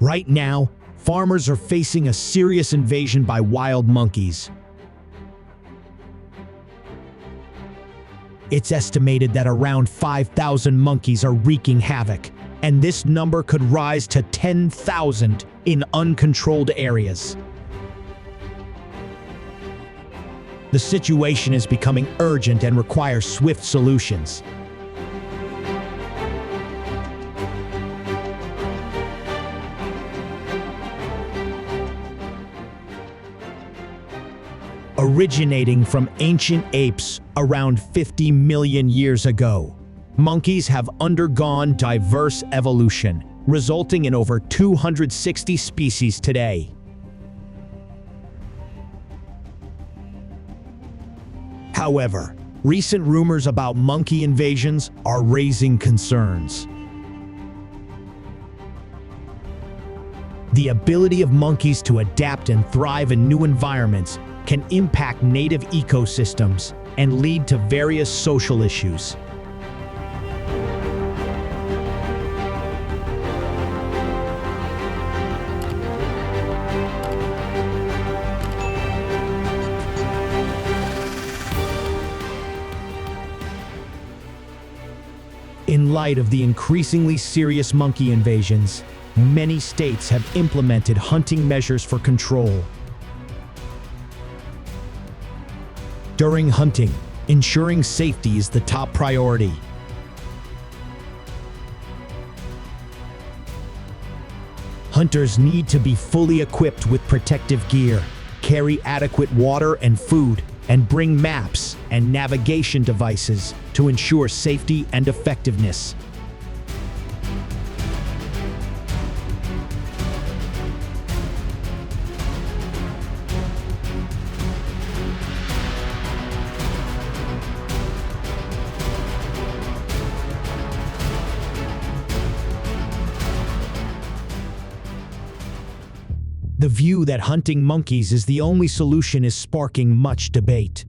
Right now, farmers are facing a serious invasion by wild monkeys. It's estimated that around 5,000 monkeys are wreaking havoc, and this number could rise to 10,000 in uncontrolled areas. The situation is becoming urgent and requires swift solutions. Originating from ancient apes around 50 million years ago, monkeys have undergone diverse evolution, resulting in over 260 species today. However, recent rumors about monkey invasions are raising concerns. The ability of monkeys to adapt and thrive in new environments can impact native ecosystems and lead to various social issues. In light of the increasingly serious monkey invasions, many states have implemented hunting measures for control. During hunting, ensuring safety is the top priority. Hunters need to be fully equipped with protective gear, carry adequate water and food, and bring maps and navigation devices to ensure safety and effectiveness. The view that hunting monkeys is the only solution is sparking much debate.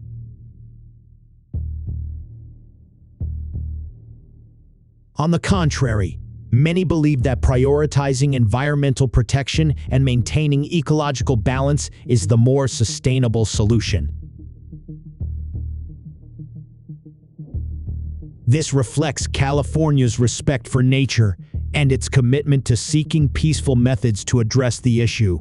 On the contrary, many believe that prioritizing environmental protection and maintaining ecological balance is the more sustainable solution. This reflects California's respect for nature and its commitment to seeking peaceful methods to address the issue.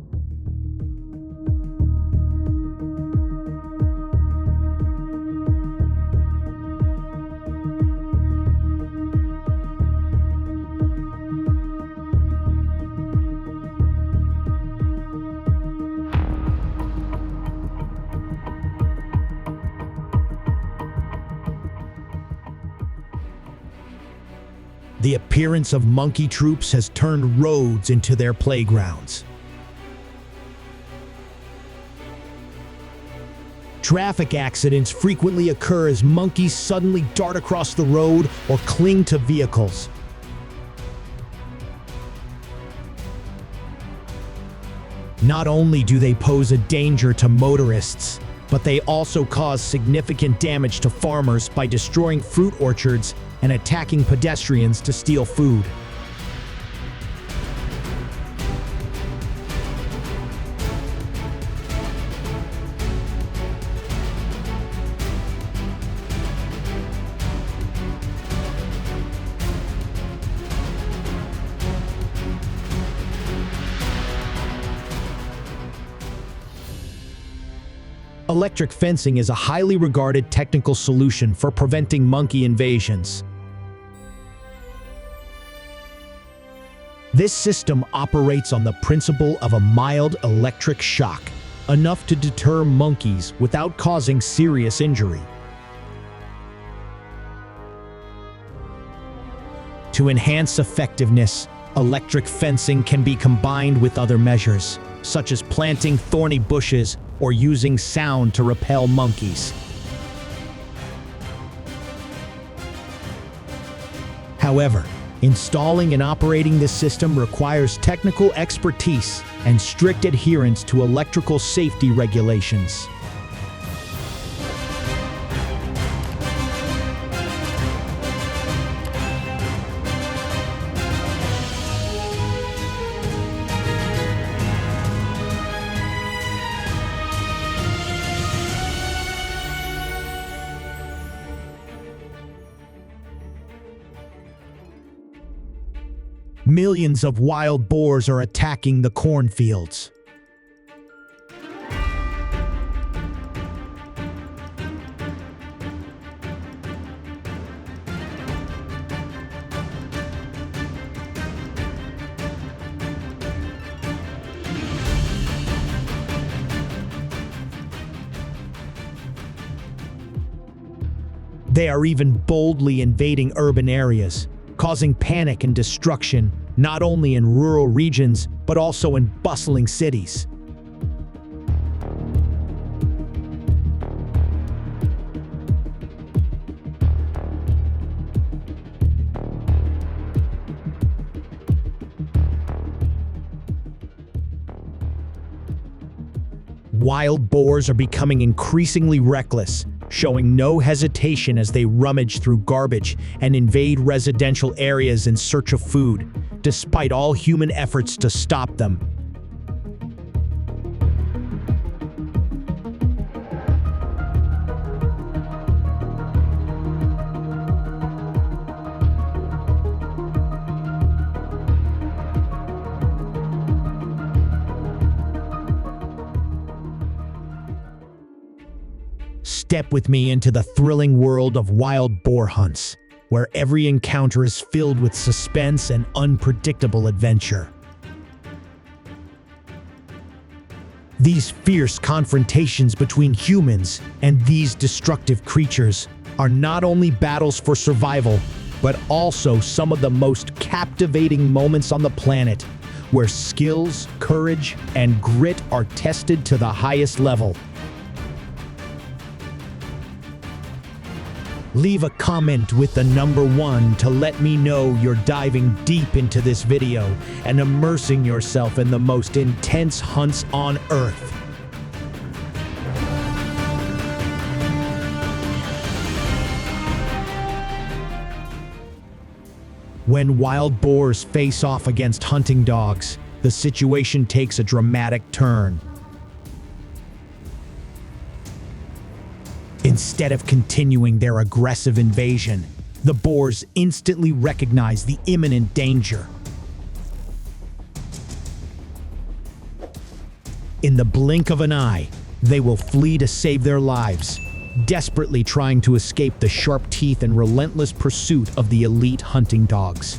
The appearance of monkey troops has turned roads into their playgrounds. Traffic accidents frequently occur as monkeys suddenly dart across the road or cling to vehicles. Not only do they pose a danger to motorists, but they also cause significant damage to farmers by destroying fruit orchards and attacking pedestrians to steal food. Electric fencing is a highly regarded technical solution for preventing monkey invasions. This system operates on the principle of a mild electric shock, enough to deter monkeys without causing serious injury. To enhance effectiveness, electric fencing can be combined with other measures, such as planting thorny bushes or using sound to repel monkeys. However, installing and operating this system requires technical expertise and strict adherence to electrical safety regulations. Millions of wild boars are attacking the cornfields. They are even boldly invading urban areas, causing panic and destruction not only in rural regions but also in bustling cities. Wild boars are becoming increasingly reckless, showing no hesitation as they rummage through garbage and invade residential areas in search of food, despite all human efforts to stop them. Step with me into the thrilling world of wild boar hunts, where every encounter is filled with suspense and unpredictable adventure. These fierce confrontations between humans and these destructive creatures are not only battles for survival, but also some of the most captivating moments on the planet, where skills, courage, and grit are tested to the highest level. Leave a comment with the number 1 to let me know you're diving deep into this video and immersing yourself in the most intense hunts on Earth. When wild boars face off against hunting dogs, the situation takes a dramatic turn. Instead of continuing their aggressive invasion, the boars instantly recognize the imminent danger. In the blink of an eye, they will flee to save their lives, desperately trying to escape the sharp teeth and relentless pursuit of the elite hunting dogs.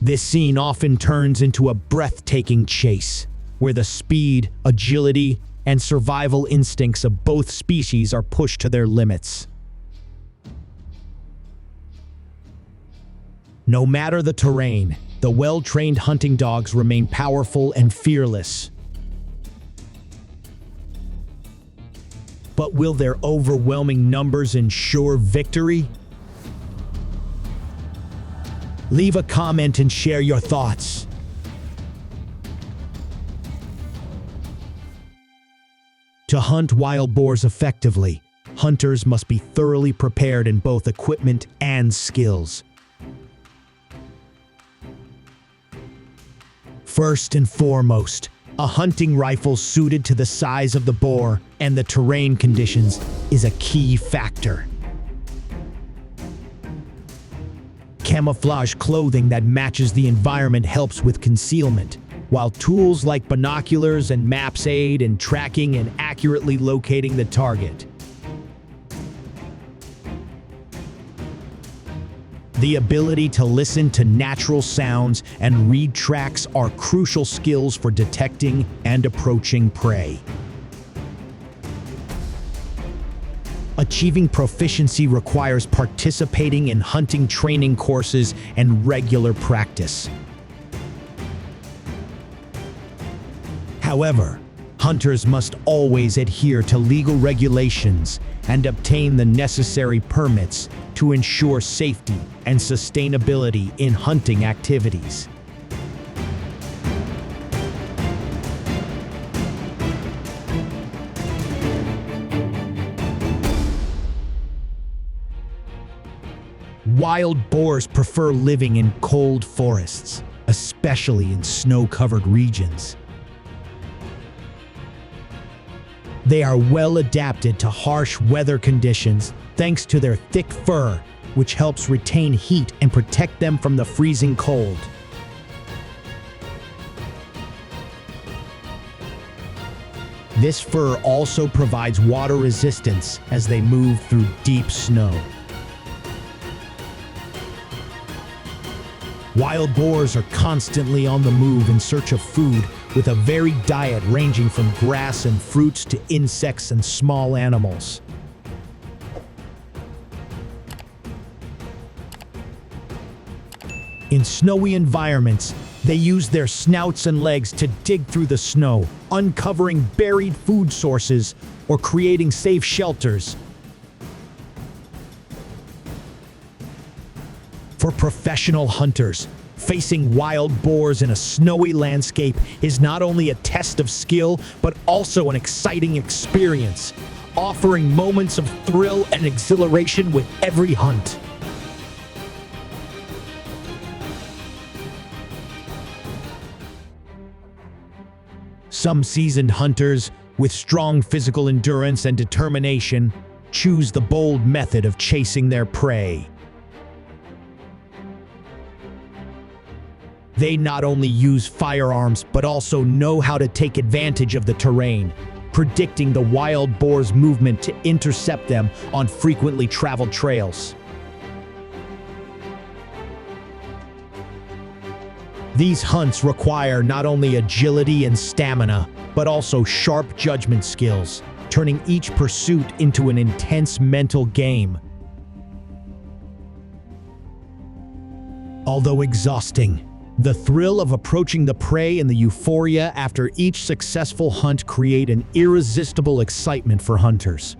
This scene often turns into a breathtaking chase, where the speed, agility, and survival instincts of both species are pushed to their limits. No matter the terrain, the well-trained hunting dogs remain powerful and fearless. But will their overwhelming numbers ensure victory? Leave a comment and share your thoughts. To hunt wild boars effectively, hunters must be thoroughly prepared in both equipment and skills. First and foremost, a hunting rifle suited to the size of the boar and the terrain conditions is a key factor. Camouflage clothing that matches the environment helps with concealment, while tools like binoculars and maps aid in tracking and accurately locating the target. The ability to listen to natural sounds and read tracks are crucial skills for detecting and approaching prey. Achieving proficiency requires participating in hunting training courses and regular practice. However, hunters must always adhere to legal regulations and obtain the necessary permits to ensure safety and sustainability in hunting activities. Wild boars prefer living in cold forests, especially in snow-covered regions. They are well adapted to harsh weather conditions thanks to their thick fur which helps retain heat and protect them from the freezing cold. This fur also provides water resistance as they move through deep snow. Wild boars are constantly on the move in search of food, with a varied diet ranging from grass and fruits to insects and small animals. In snowy environments, they use their snouts and legs to dig through the snow, uncovering buried food sources or creating safe shelters. For professional hunters, facing wild boars in a snowy landscape is not only a test of skill, but also an exciting experience, offering moments of thrill and exhilaration with every hunt. Some seasoned hunters, with strong physical endurance and determination, choose the bold method of chasing their prey. They not only use firearms, but also know how to take advantage of the terrain, predicting the wild boar's movement to intercept them on frequently traveled trails. These hunts require not only agility and stamina, but also sharp judgment skills, turning each pursuit into an intense mental game. Although exhausting, the thrill of approaching the prey and the euphoria after each successful hunt create an irresistible excitement for hunters.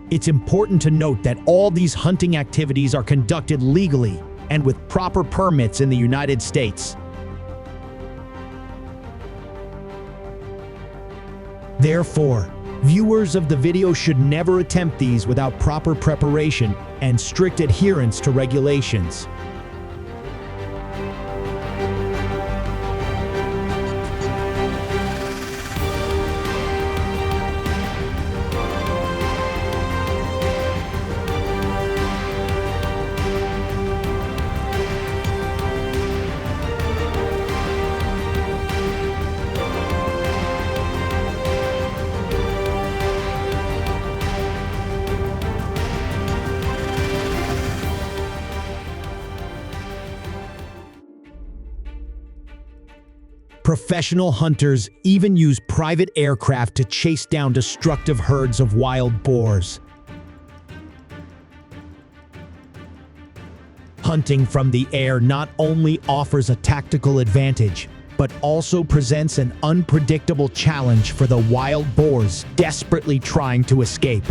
It's important to note that all these hunting activities are conducted legally and with proper permits in the United States. Therefore, viewers of the video should never attempt these without proper preparation and strict adherence to regulations. Professional hunters even use private aircraft to chase down destructive herds of wild boars. Hunting from the air not only offers a tactical advantage, but also presents an unpredictable challenge for the wild boars desperately trying to escape.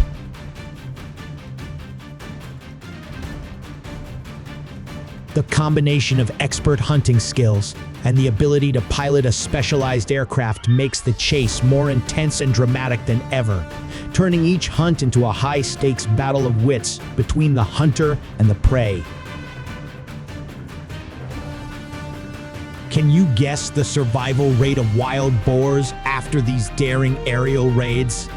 The combination of expert hunting skills and the ability to pilot a specialized aircraft makes the chase more intense and dramatic than ever, turning each hunt into a high-stakes battle of wits between the hunter and the prey. Can you guess the survival rate of wild boars after these daring aerial raids?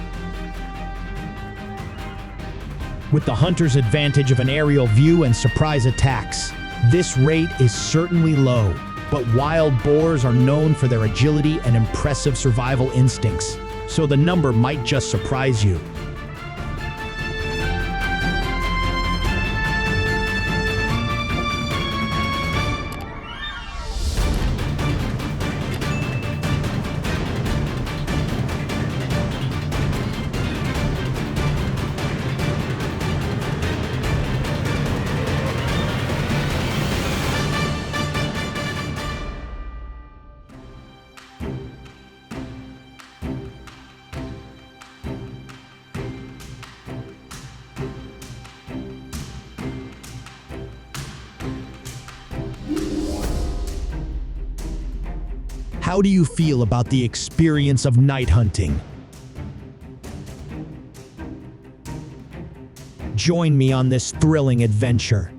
With the hunter's advantage of an aerial view and surprise attacks, this rate is certainly low. But wild boars are known for their agility and impressive survival instincts, so the number might just surprise you. How do you feel about the experience of night hunting? Join me on this thrilling adventure.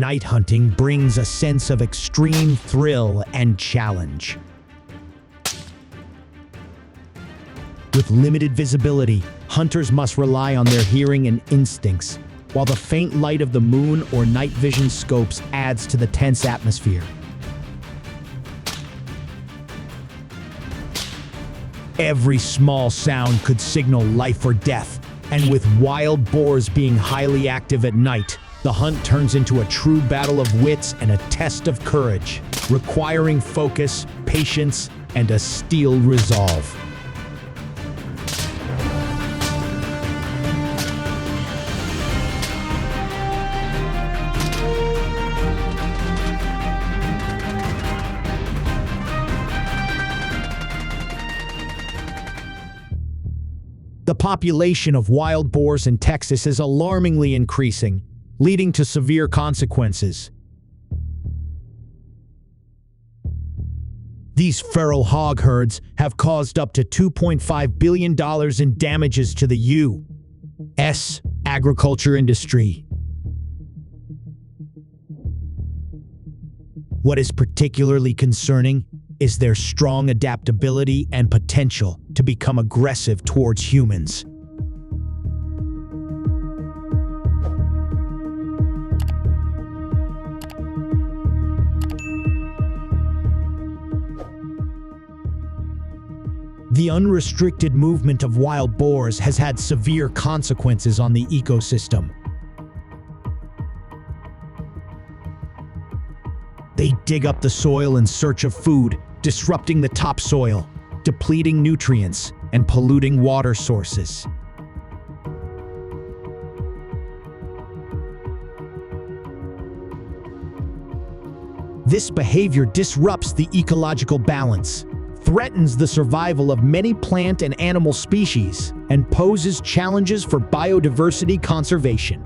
Night hunting brings a sense of extreme thrill and challenge. With limited visibility, hunters must rely on their hearing and instincts, while the faint light of the moon or night vision scopes adds to the tense atmosphere. Every small sound could signal life or death, and with wild boars being highly active at night, the hunt turns into a true battle of wits and a test of courage, requiring focus, patience, and a steel resolve. The population of wild boars in Texas is alarmingly increasing, leading to severe consequences. These feral hog herds have caused up to $2.5 billion in damages to the U.S. agriculture industry. What is particularly concerning is their strong adaptability and potential to become aggressive towards humans. The unrestricted movement of wild boars has had severe consequences on the ecosystem. They dig up the soil in search of food, disrupting the topsoil, depleting nutrients, and polluting water sources. This behavior disrupts the ecological balance, threatens the survival of many plant and animal species, and poses challenges for biodiversity conservation.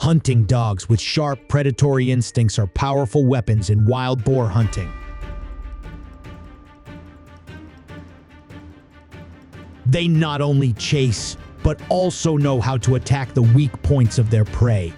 Hunting dogs with sharp predatory instincts are powerful weapons in wild boar hunting. They not only chase, but also know how to attack the weak points of their prey.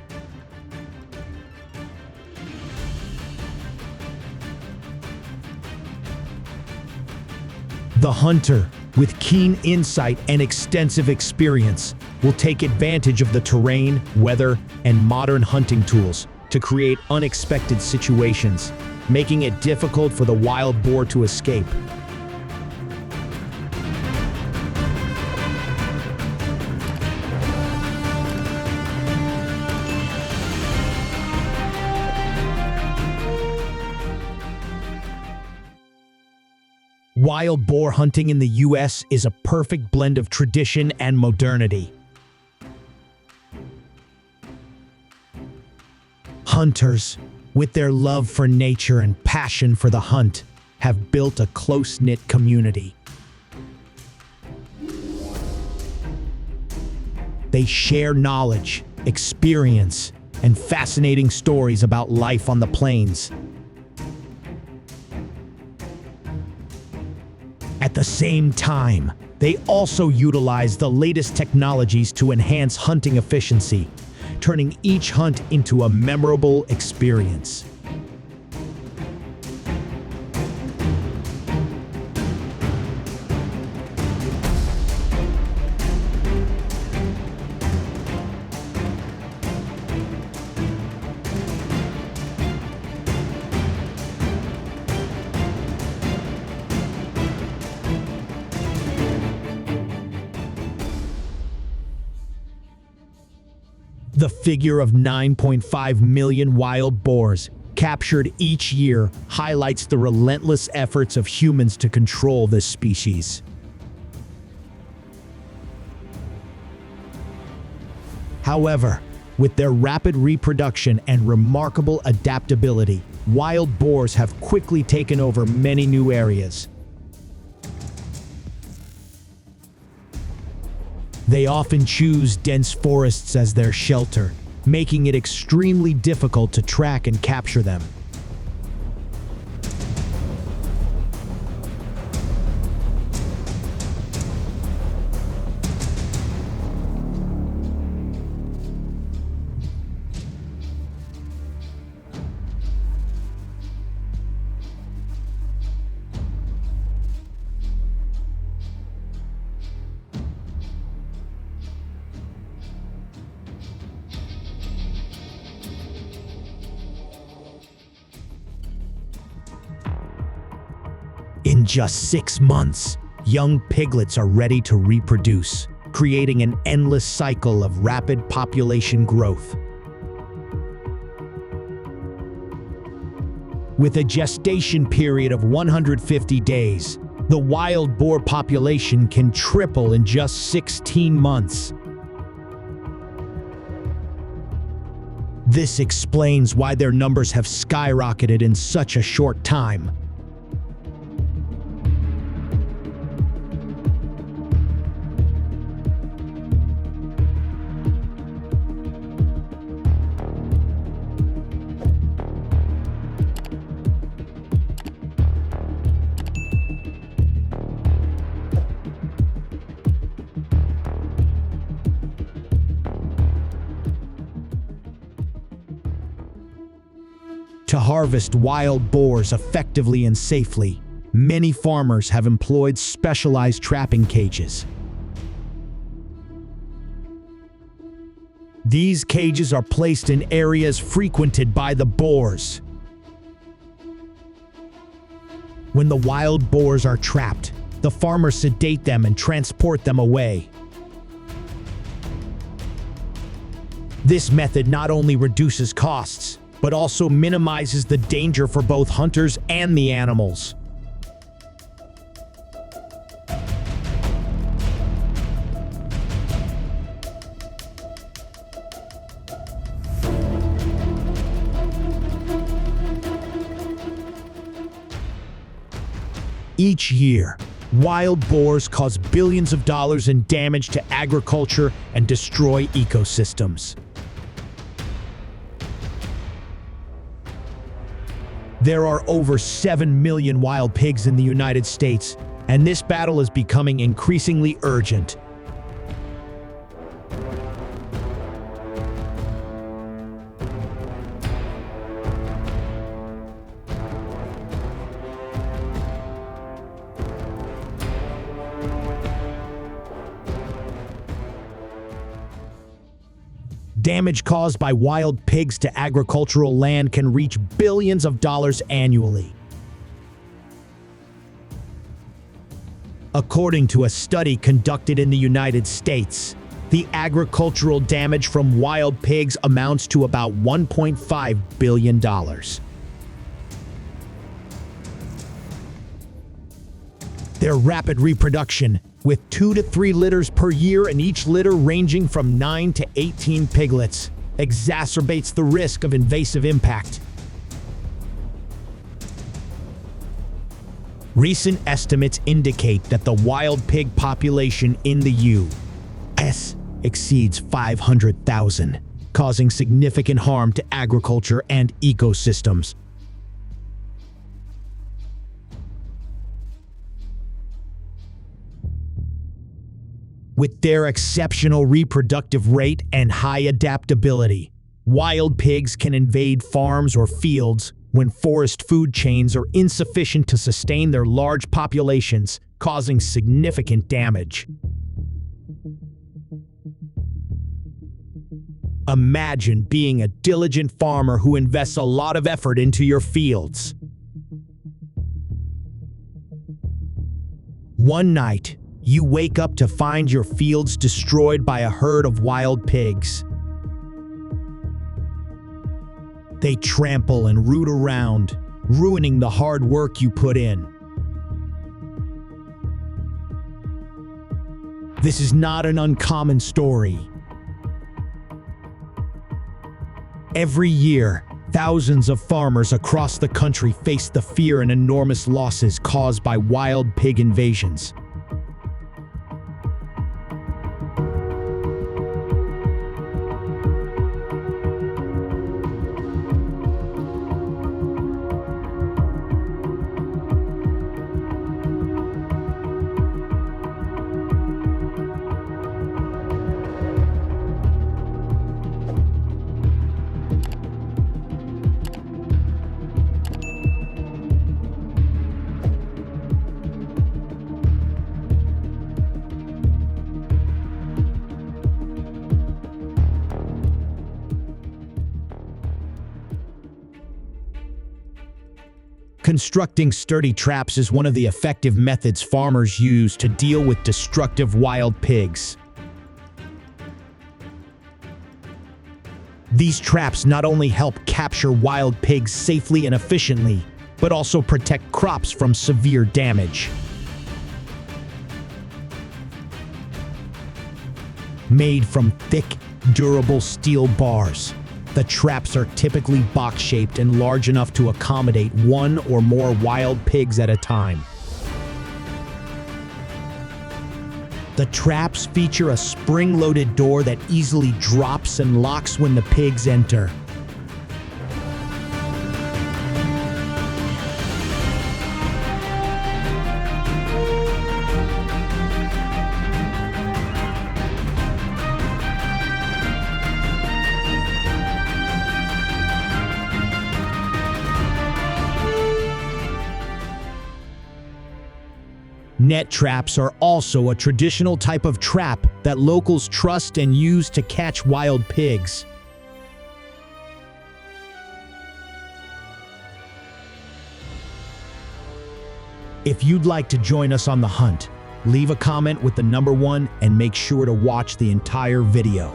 The hunter, with keen insight and extensive experience, will take advantage of the terrain, weather, and modern hunting tools to create unexpected situations, making it difficult for the wild boar to escape. Wild boar hunting in the U.S. is a perfect blend of tradition and modernity. Hunters, with their love for nature and passion for the hunt, have built a close-knit community. They share knowledge, experience, and fascinating stories about life on the plains. At the same time, they also utilize the latest technologies to enhance hunting efficiency, turning each hunt into a memorable experience. The figure of 9.5 million wild boars captured each year highlights the relentless efforts of humans to control this species. However, with their rapid reproduction and remarkable adaptability, wild boars have quickly taken over many new areas. They often choose dense forests as their shelter, making it extremely difficult to track and capture them. In just 6 months, young piglets are ready to reproduce, creating an endless cycle of rapid population growth. With a gestation period of 150 days, the wild boar population can triple in just 16 months. This explains why their numbers have skyrocketed in such a short time. To harvest wild boars effectively and safely, many farmers have employed specialized trapping cages. These cages are placed in areas frequented by the boars. When the wild boars are trapped, the farmers sedate them and transport them away. This method not only reduces costs, but also minimizes the danger for both hunters and the animals. Each year, wild boars cause billions of dollars in damage to agriculture and destroy ecosystems. There are over 7 million wild pigs in the United States, and this battle is becoming increasingly urgent. Damage caused by wild pigs to agricultural land can reach billions of dollars annually. According to a study conducted in the United States, the agricultural damage from wild pigs amounts to about $1.5 billion. Their rapid reproduction, with 2 to 3 litters per year and each litter ranging from 9 to 18 piglets, exacerbates the risk of invasive impact. Recent estimates indicate that the wild pig population in the U.S. exceeds 500,000, causing significant harm to agriculture and ecosystems. With their exceptional reproductive rate and high adaptability, wild pigs can invade farms or fields when forest food chains are insufficient to sustain their large populations, causing significant damage. Imagine being a diligent farmer who invests a lot of effort into your fields. One night, you wake up to find your fields destroyed by a herd of wild pigs. They trample and root around, ruining the hard work you put in. This is not an uncommon story. Every year, thousands of farmers across the country face the fear and enormous losses caused by wild pig invasions. Constructing sturdy traps is one of the effective methods farmers use to deal with destructive wild pigs. These traps not only help capture wild pigs safely and efficiently, but also protect crops from severe damage. Made from thick, durable steel bars, the traps are typically box-shaped and large enough to accommodate one or more wild pigs at a time. The traps feature a spring-loaded door that easily drops and locks when the pigs enter. Net traps are also a traditional type of trap that locals trust and use to catch wild pigs. If you'd like to join us on the hunt, leave a comment with the number 1 and make sure to watch the entire video.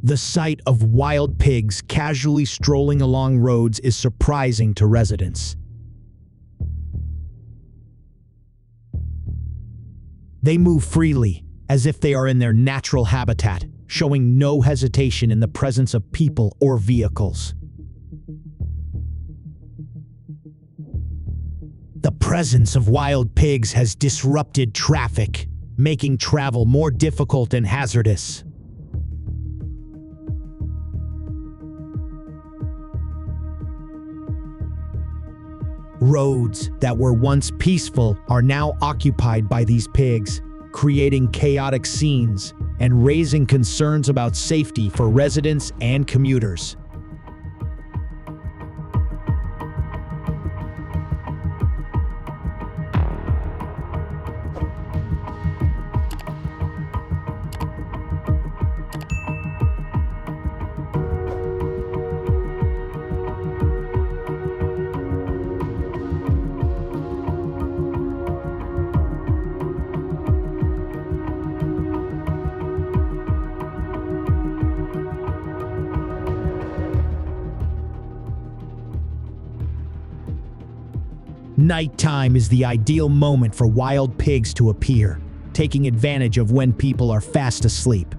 The sight of wild pigs casually strolling along roads is surprising to residents. They move freely, as if they are in their natural habitat, showing no hesitation in the presence of people or vehicles. The presence of wild pigs has disrupted traffic, making travel more difficult and hazardous. Roads that were once peaceful are now occupied by these pigs, creating chaotic scenes and raising concerns about safety for residents and commuters. Nighttime is the ideal moment for wild pigs to appear, taking advantage of when people are fast asleep.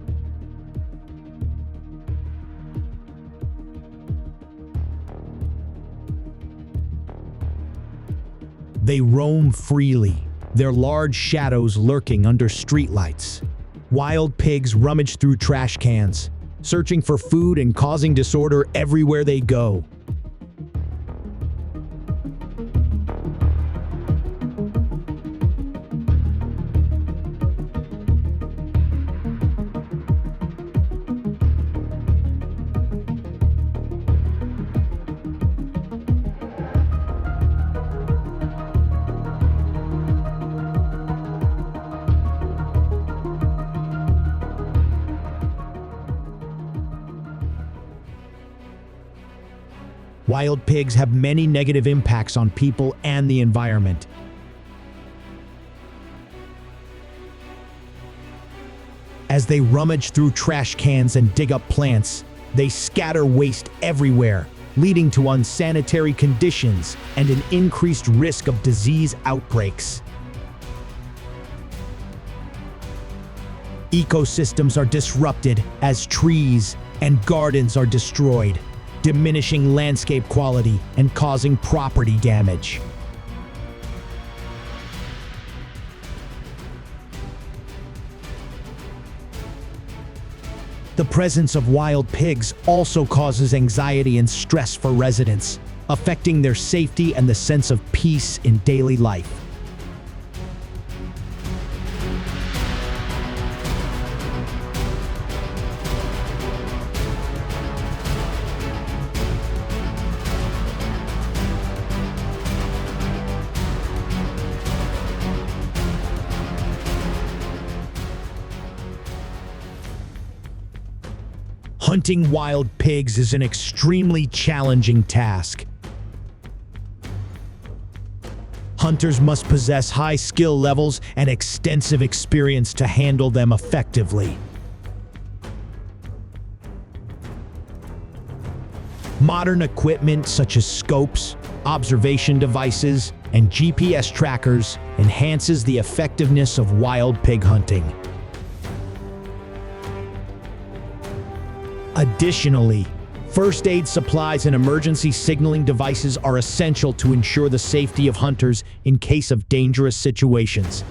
They roam freely, their large shadows lurking under streetlights. Wild pigs rummage through trash cans, searching for food and causing disorder everywhere they go. Wild pigs have many negative impacts on people and the environment. As they rummage through trash cans and dig up plants, they scatter waste everywhere, leading to unsanitary conditions and an increased risk of disease outbreaks. Ecosystems are disrupted as trees and gardens are destroyed, diminishing landscape quality and causing property damage. The presence of wild pigs also causes anxiety and stress for residents, affecting their safety and the sense of peace in daily life. Hunting wild pigs is an extremely challenging task. Hunters must possess high skill levels and extensive experience to handle them effectively. Modern equipment such as scopes, observation devices, and GPS trackers enhances the effectiveness of wild pig hunting. Additionally, first aid supplies and emergency signaling devices are essential to ensure the safety of hunters in case of dangerous situations.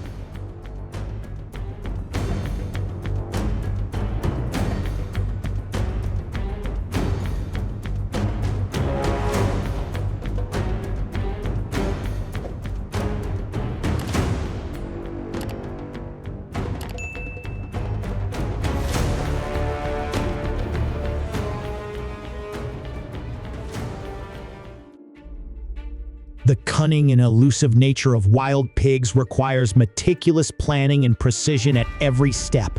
The cunning and elusive nature of wild pigs requires meticulous planning and precision at every step.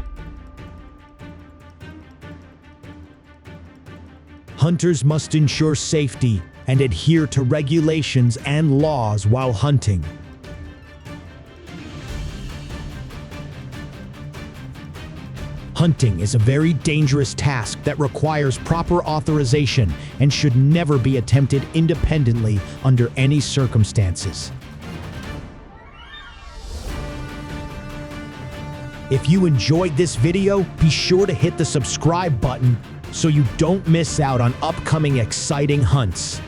Hunters must ensure safety and adhere to regulations and laws while hunting. Hunting is a very dangerous task that requires proper authorization and should never be attempted independently under any circumstances. If you enjoyed this video, be sure to hit the subscribe button so you don't miss out on upcoming exciting hunts.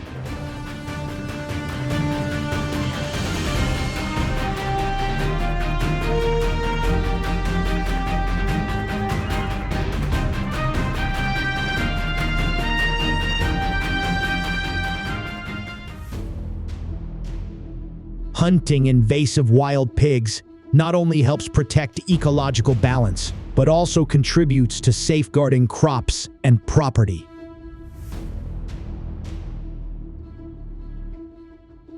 Hunting invasive wild pigs not only helps protect ecological balance, but also contributes to safeguarding crops and property.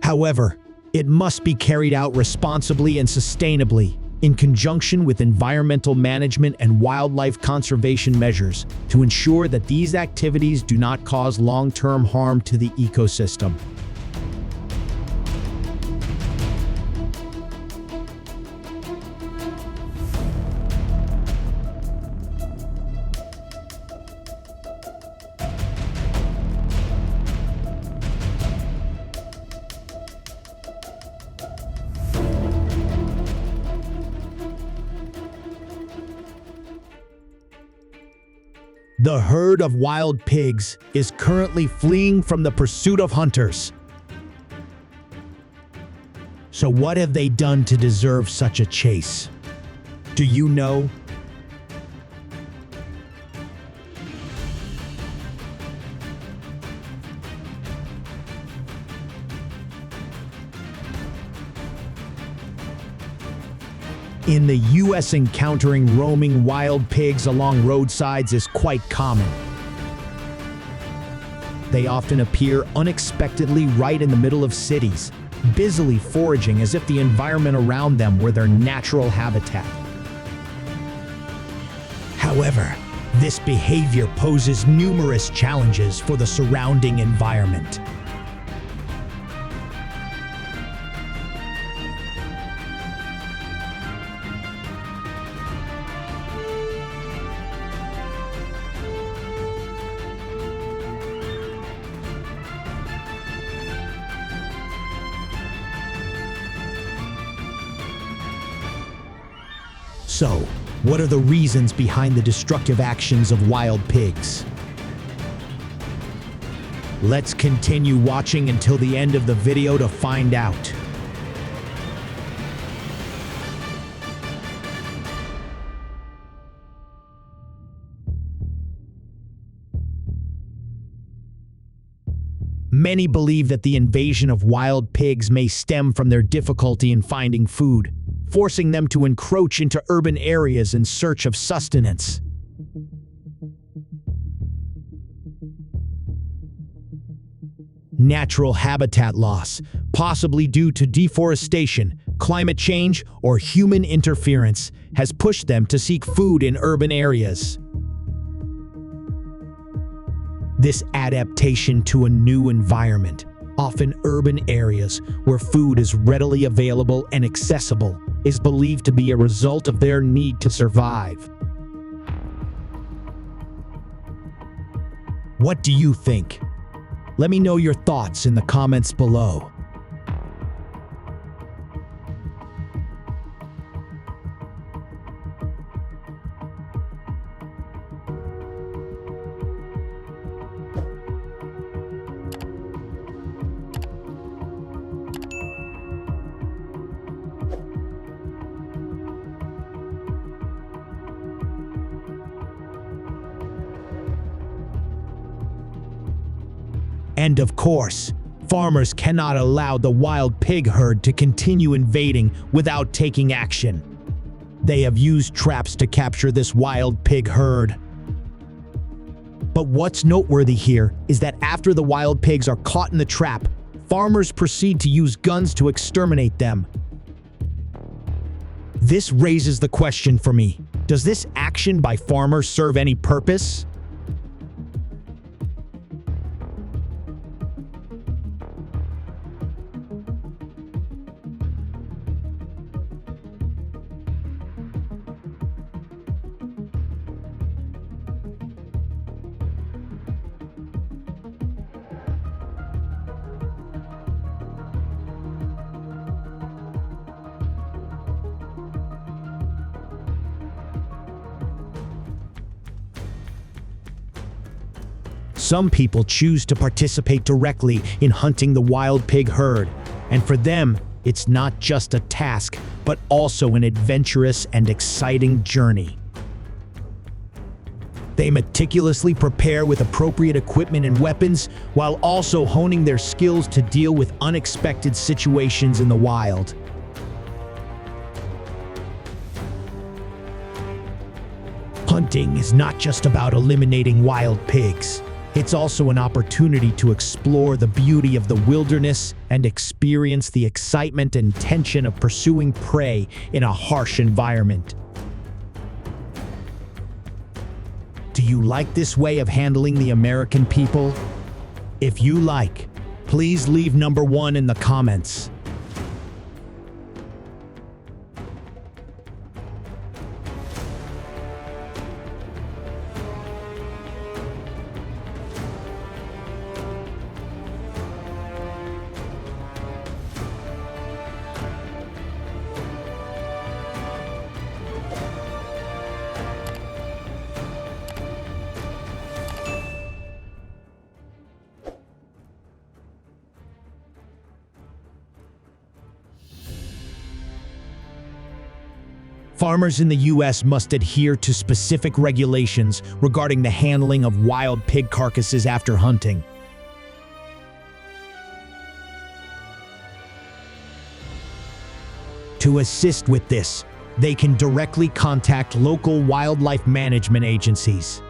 However, it must be carried out responsibly and sustainably, in conjunction with environmental management and wildlife conservation measures, to ensure that these activities do not cause long-term harm to the ecosystem. The herd of wild pigs is currently fleeing from the pursuit of hunters. So what have they done to deserve such a chase? Do you know? In the US, encountering roaming wild pigs along roadsides is quite common. They often appear unexpectedly right in the middle of cities, busily foraging as if the environment around them were their natural habitat. However, this behavior poses numerous challenges for the surrounding environment. So, what are the reasons behind the destructive actions of wild pigs? Let's continue watching until the end of the video to find out. Many believe that the invasion of wild pigs may stem from their difficulty in finding food, forcing them to encroach into urban areas in search of sustenance. Natural habitat loss, possibly due to deforestation, climate change, or human interference, has pushed them to seek food in urban areas. This adaptation to a new environment, often urban areas where food is readily available and accessible, is believed to be a result of their need to survive. What do you think? Let me know your thoughts in the comments below. And of course, farmers cannot allow the wild pig herd to continue invading without taking action. They have used traps to capture this wild pig herd. But what's noteworthy here is that after the wild pigs are caught in the trap, farmers proceed to use guns to exterminate them. This raises the question for me: does this action by farmers serve any purpose? Some people choose to participate directly in hunting the wild pig herd, and for them, it's not just a task, but also an adventurous and exciting journey. They meticulously prepare with appropriate equipment and weapons, while also honing their skills to deal with unexpected situations in the wild. Hunting is not just about eliminating wild pigs. It's also an opportunity to explore the beauty of the wilderness and experience the excitement and tension of pursuing prey in a harsh environment. Do you like this way of handling the American people? If you like, please leave number 1 in the comments. Farmers in the U.S. must adhere to specific regulations regarding the handling of wild pig carcasses after hunting. To assist with this, they can directly contact local wildlife management agencies.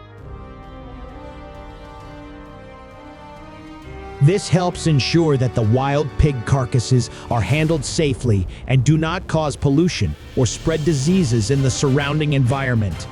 This helps ensure that the wild pig carcasses are handled safely and do not cause pollution or spread diseases in the surrounding environment.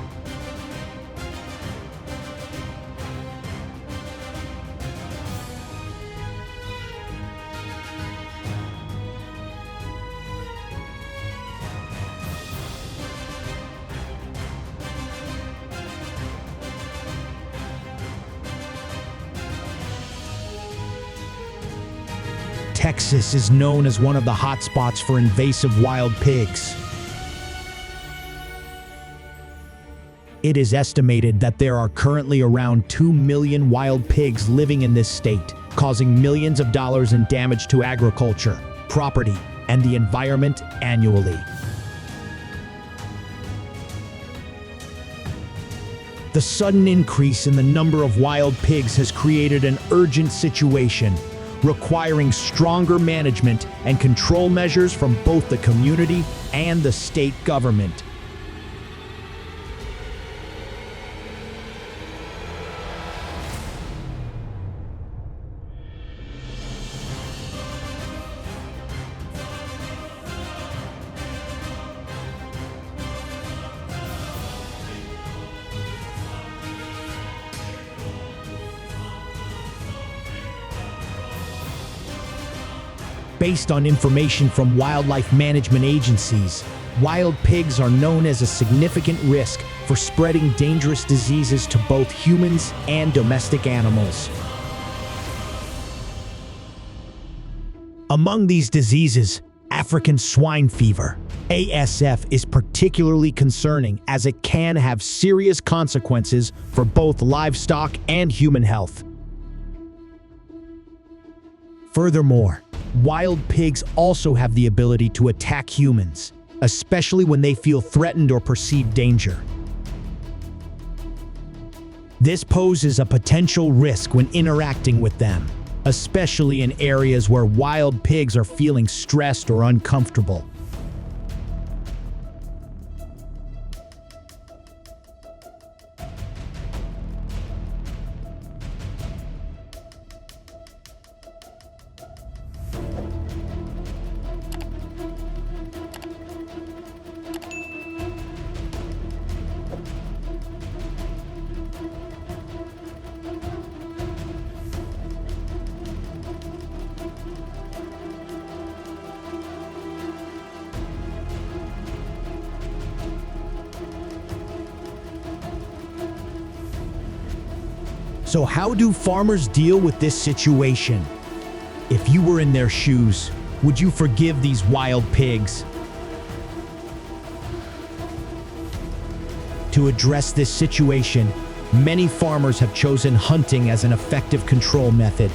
Texas is known as one of the hotspots for invasive wild pigs. It is estimated that there are currently around 2 million wild pigs living in this state, causing millions of dollars in damage to agriculture, property, and the environment annually. The sudden increase in the number of wild pigs has created an urgent situation, requiring stronger management and control measures from both the community and the state government. Based on information from wildlife management agencies, wild pigs are known as a significant risk for spreading dangerous diseases to both humans and domestic animals. Among these diseases, African swine fever, ASF, is particularly concerning as it can have serious consequences for both livestock and human health. Furthermore, wild pigs also have the ability to attack humans, especially when they feel threatened or perceive danger. This poses a potential risk when interacting with them, especially in areas where wild pigs are feeling stressed or uncomfortable. So how do farmers deal with this situation? If you were in their shoes, would you forgive these wild pigs? To address this situation, many farmers have chosen hunting as an effective control method.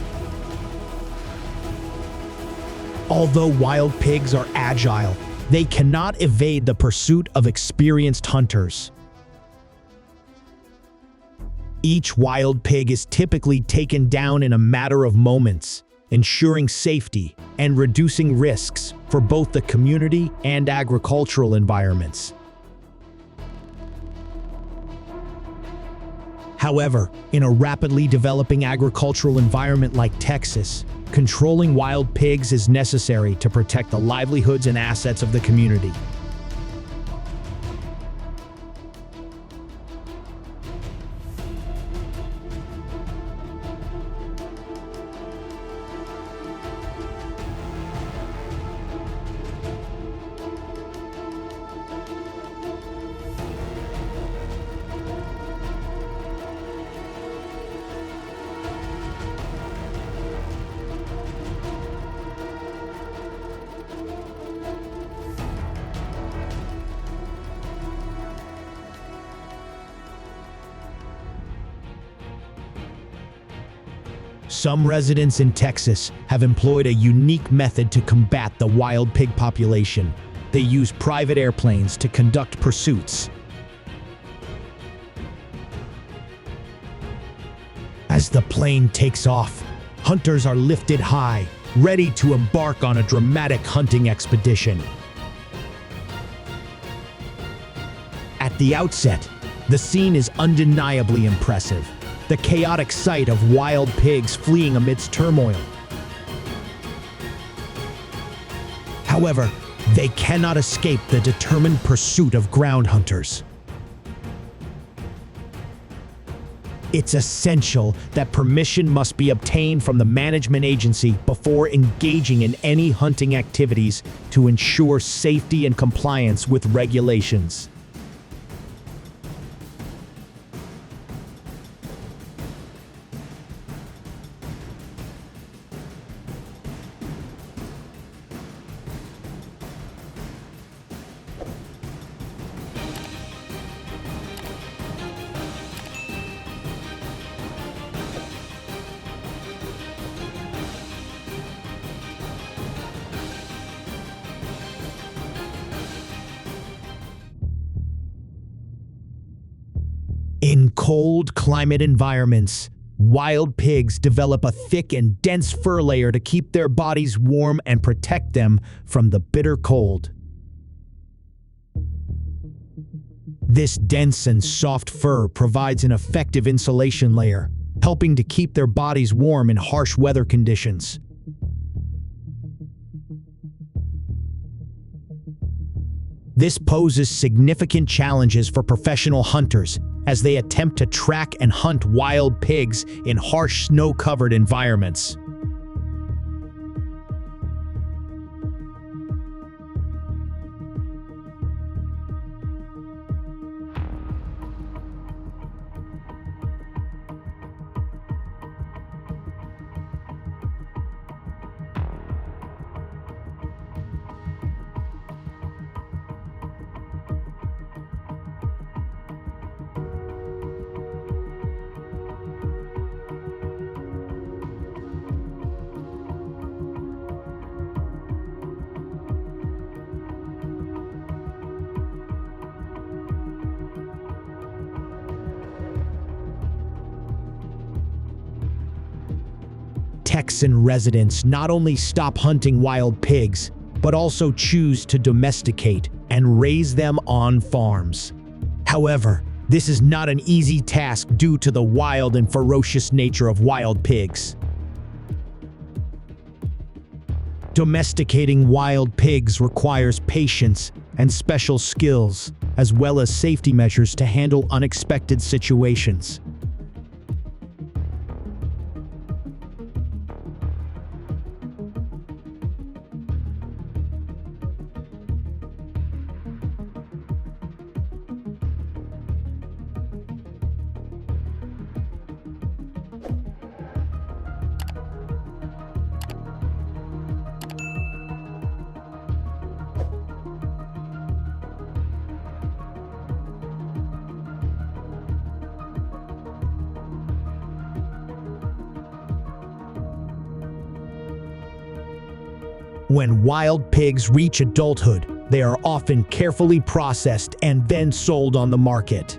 Although wild pigs are agile, they cannot evade the pursuit of experienced hunters. Each wild pig is typically taken down in a matter of moments, ensuring safety and reducing risks for both the community and agricultural environments. However, in a rapidly developing agricultural environment like Texas, controlling wild pigs is necessary to protect the livelihoods and assets of the community. Some residents in Texas have employed a unique method to combat the wild pig population. They use private airplanes to conduct pursuits. As the plane takes off, hunters are lifted high, ready to embark on a dramatic hunting expedition. At the outset, the scene is undeniably impressive. The chaotic sight of wild pigs fleeing amidst turmoil. However, they cannot escape the determined pursuit of ground hunters. It's essential that permission must be obtained from the management agency before engaging in any hunting activities to ensure safety and compliance with regulations. cold climate environments, wild pigs develop a thick and dense fur layer to keep their bodies warm and protect them from the bitter cold. This dense and soft fur provides an effective insulation layer, helping to keep their bodies warm in harsh weather conditions. This poses significant challenges for professional hunters as they attempt to track and hunt wild pigs in harsh snow-covered environments. Texan residents not only stop hunting wild pigs, but also choose to domesticate and raise them on farms. However, this is not an easy task due to the wild and ferocious nature of wild pigs. Domesticating wild pigs requires patience and special skills, as well as safety measures to handle unexpected situations. When wild pigs reach adulthood, they are often carefully processed and then sold on the market.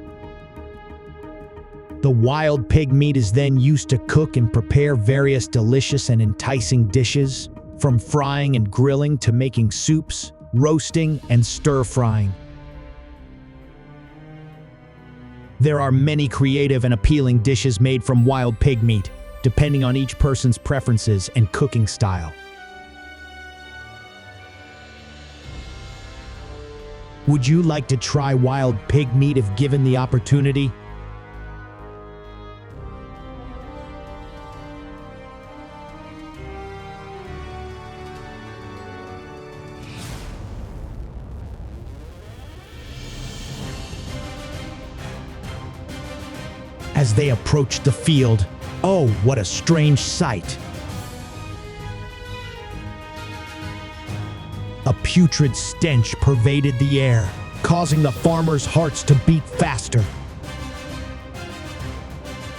The wild pig meat is then used to cook and prepare various delicious and enticing dishes, from frying and grilling to making soups, roasting, and stir-frying. There are many creative and appealing dishes made from wild pig meat, depending on each person's preferences and cooking style. Would you like to try wild pig meat if given the opportunity? As they approached the field, oh, what a strange sight! A putrid stench pervaded the air, causing the farmers' hearts to beat faster.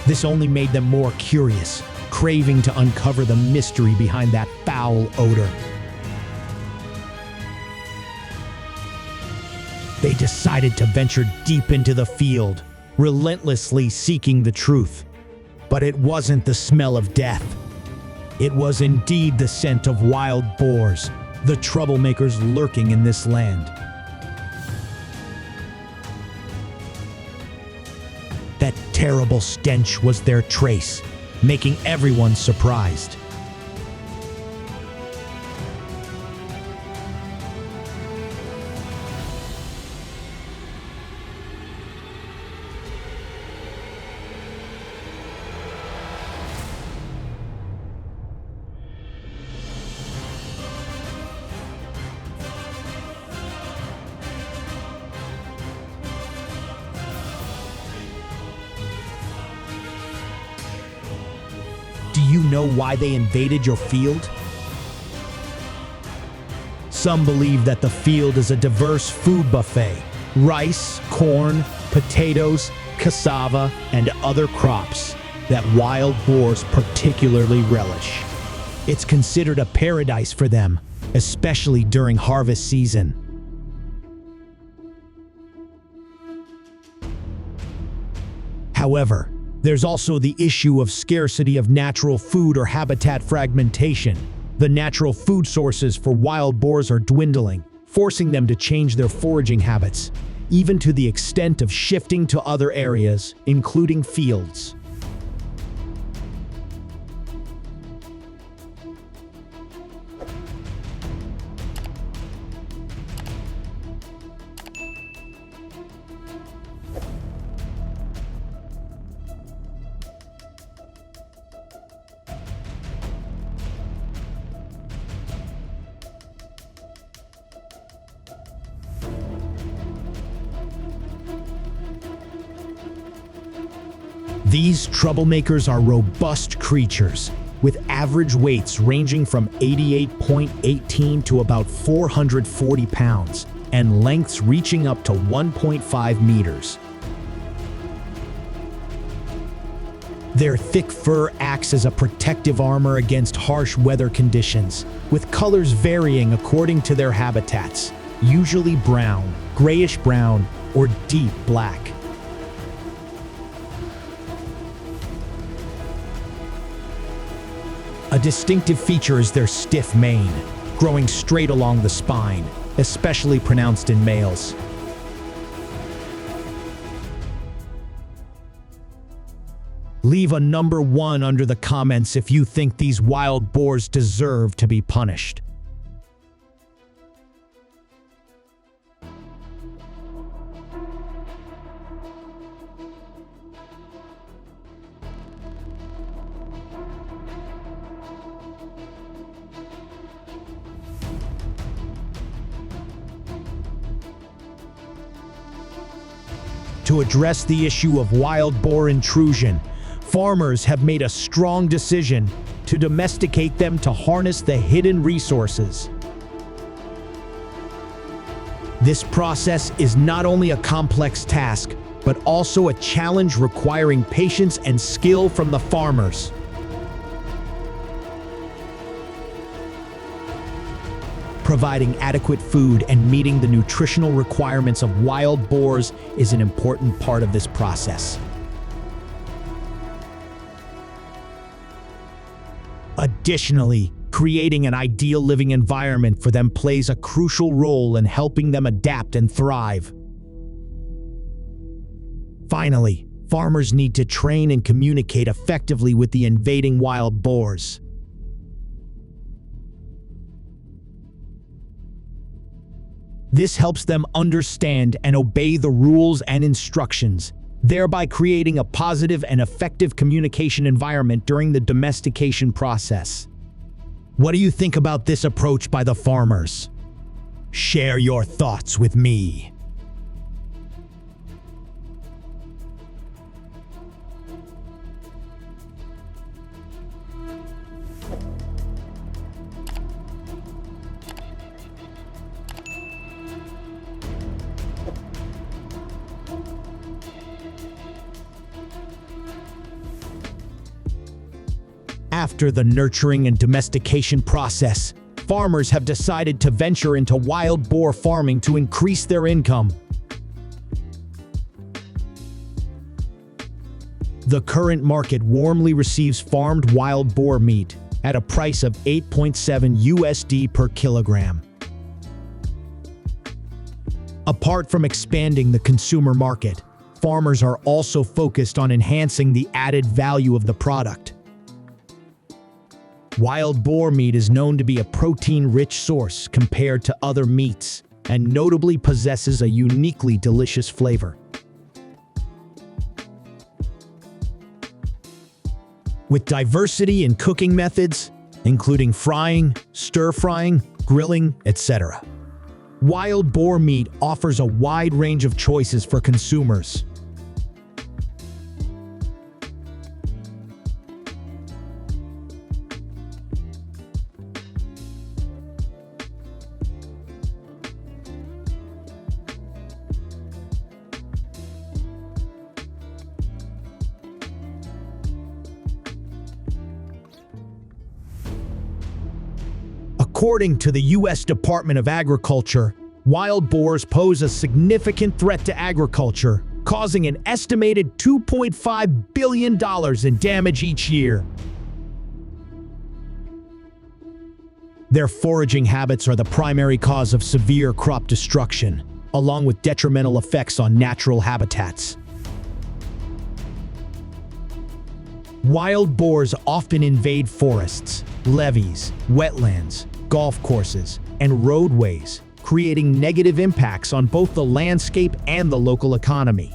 This only made them more curious, craving to uncover the mystery behind that foul odor. They decided to venture deep into the field, relentlessly seeking the truth. But it wasn't the smell of death. It was indeed the scent of wild boars, the troublemakers lurking in this land. That terrible stench was their trace, making everyone surprised. Do you know why they invaded your field? Some believe that the field is a diverse food buffet. Rice, corn, potatoes, cassava, and other crops that wild boars particularly relish. It's considered a paradise for them, especially during harvest season. However, there's also the issue of scarcity of natural food or habitat fragmentation. The natural food sources for wild boars are dwindling, forcing them to change their foraging habits, even to the extent of shifting to other areas, including fields. These troublemakers are robust creatures, with average weights ranging from 88.18 to about 440 pounds, and lengths reaching up to 1.5 meters. Their thick fur acts as a protective armor against harsh weather conditions, with colors varying according to their habitats, usually brown, grayish-brown, or deep black. A distinctive feature is their stiff mane, growing straight along the spine, especially pronounced in males. Leave a number 1 under the comments if you think these wild boars deserve to be punished. To address the issue of wild boar intrusion, farmers have made a strong decision to domesticate them to harness the hidden resources. This process is not only a complex task, but also a challenge requiring patience and skill from the farmers. Providing adequate food and meeting the nutritional requirements of wild boars is an important part of this process. Additionally, creating an ideal living environment for them plays a crucial role in helping them adapt and thrive. Finally, farmers need to train and communicate effectively with the invading wild boars. This helps them understand and obey the rules and instructions, thereby creating a positive and effective communication environment during the domestication process. What do you think about this approach by the farmers? Share your thoughts with me. After the nurturing and domestication process, farmers have decided to venture into wild boar farming to increase their income. The current market warmly receives farmed wild boar meat at a price of $8.7 USD per kilogram. Apart from expanding the consumer market, farmers are also focused on enhancing the added value of the product. Wild boar meat is known to be a protein-rich source compared to other meats, and notably possesses a uniquely delicious flavor. With diversity in cooking methods, including frying, stir-frying, grilling, etc., wild boar meat offers a wide range of choices for consumers. According to the U.S. Department of Agriculture, wild boars pose a significant threat to agriculture, causing an estimated $2.5 billion in damage each year. Their foraging habits are the primary cause of severe crop destruction, along with detrimental effects on natural habitats. Wild boars often invade forests, levees, wetlands, golf courses, and roadways, creating negative impacts on both the landscape and the local economy.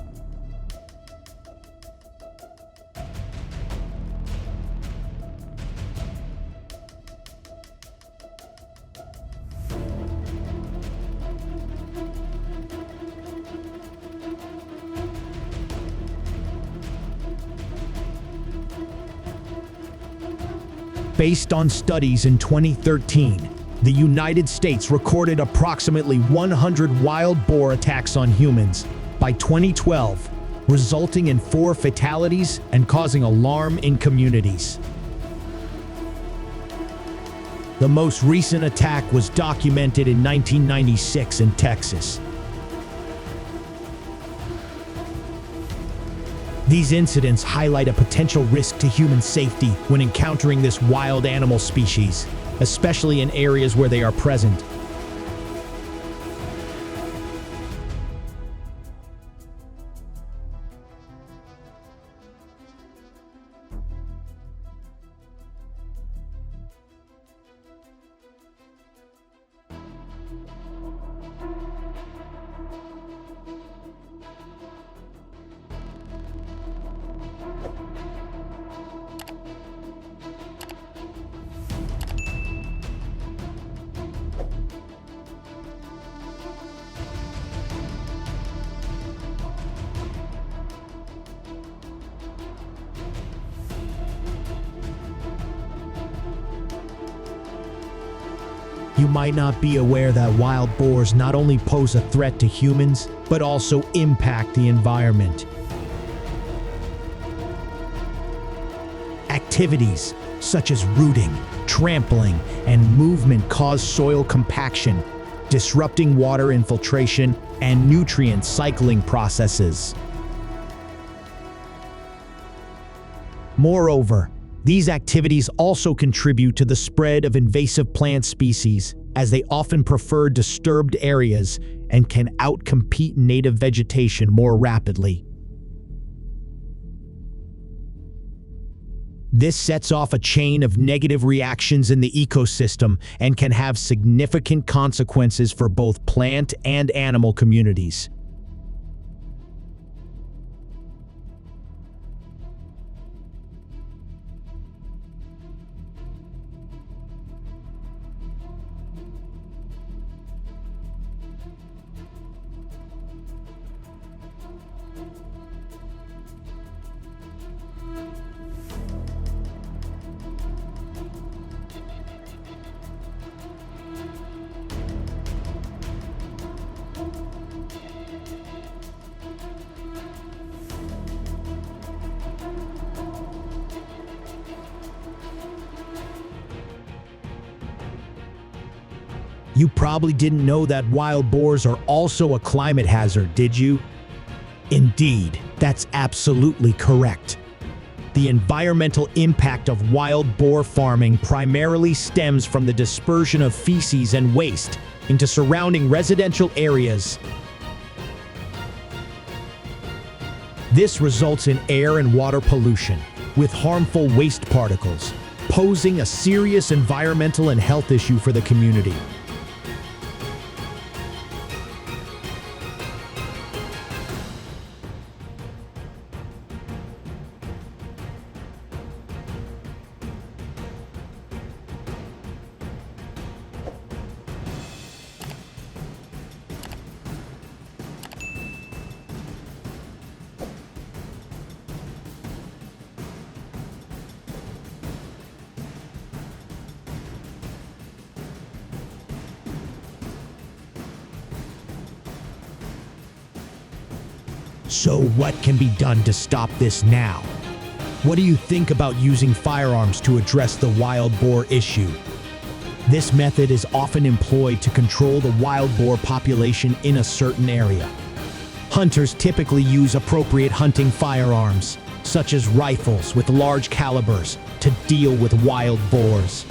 Based on studies in 2013, the United States recorded approximately 100 wild boar attacks on humans by 2012, resulting in 4 fatalities and causing alarm in communities. The most recent attack was documented in 1996 in Texas. These incidents highlight a potential risk to human safety when encountering this wild animal species, especially in areas where they are present. You might not be aware that wild boars not only pose a threat to humans, but also impact the environment. Activities such as rooting, trampling, and movement cause soil compaction, disrupting water infiltration and nutrient cycling processes. Moreover, these activities also contribute to the spread of invasive plant species, as they often prefer disturbed areas and can outcompete native vegetation more rapidly. This sets off a chain of negative reactions in the ecosystem and can have significant consequences for both plant and animal communities. You probably didn't know that wild boars are also a climate hazard, did you? Indeed, that's absolutely correct. The environmental impact of wild boar farming primarily stems from the dispersion of feces and waste into surrounding residential areas. This results in air and water pollution, with harmful waste particles, posing a serious environmental and health issue for the community. So what can be done to stop this now? What do you think about using firearms to address the wild boar issue? This method is often employed to control the wild boar population in a certain area. Hunters typically use appropriate hunting firearms, such as rifles with large calibers, to deal with wild boars.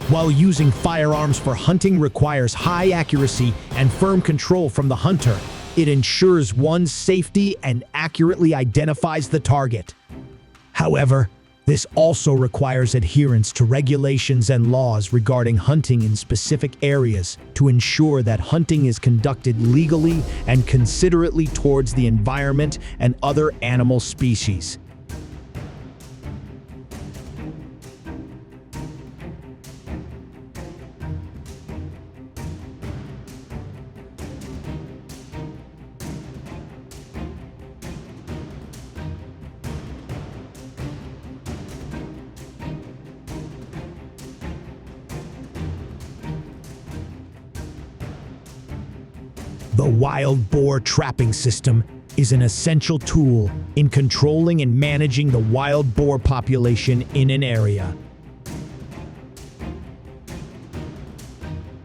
While using firearms for hunting requires high accuracy and firm control from the hunter, it ensures one's safety and accurately identifies the target. However, this also requires adherence to regulations and laws regarding hunting in specific areas to ensure that hunting is conducted legally and considerately towards the environment and other animal species. The wild boar trapping system is an essential tool in controlling and managing the wild boar population in an area.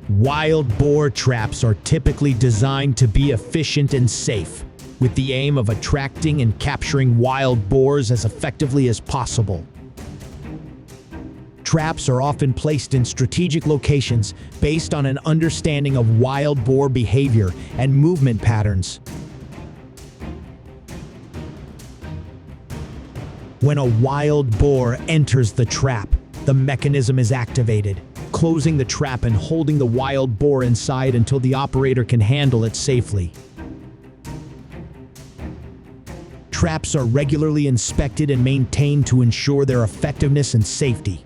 Wild boar traps are typically designed to be efficient and safe, with the aim of attracting and capturing wild boars as effectively as possible. Traps are often placed in strategic locations based on an understanding of wild boar behavior and movement patterns. When a wild boar enters the trap, the mechanism is activated, closing the trap and holding the wild boar inside until the operator can handle it safely. Traps are regularly inspected and maintained to ensure their effectiveness and safety.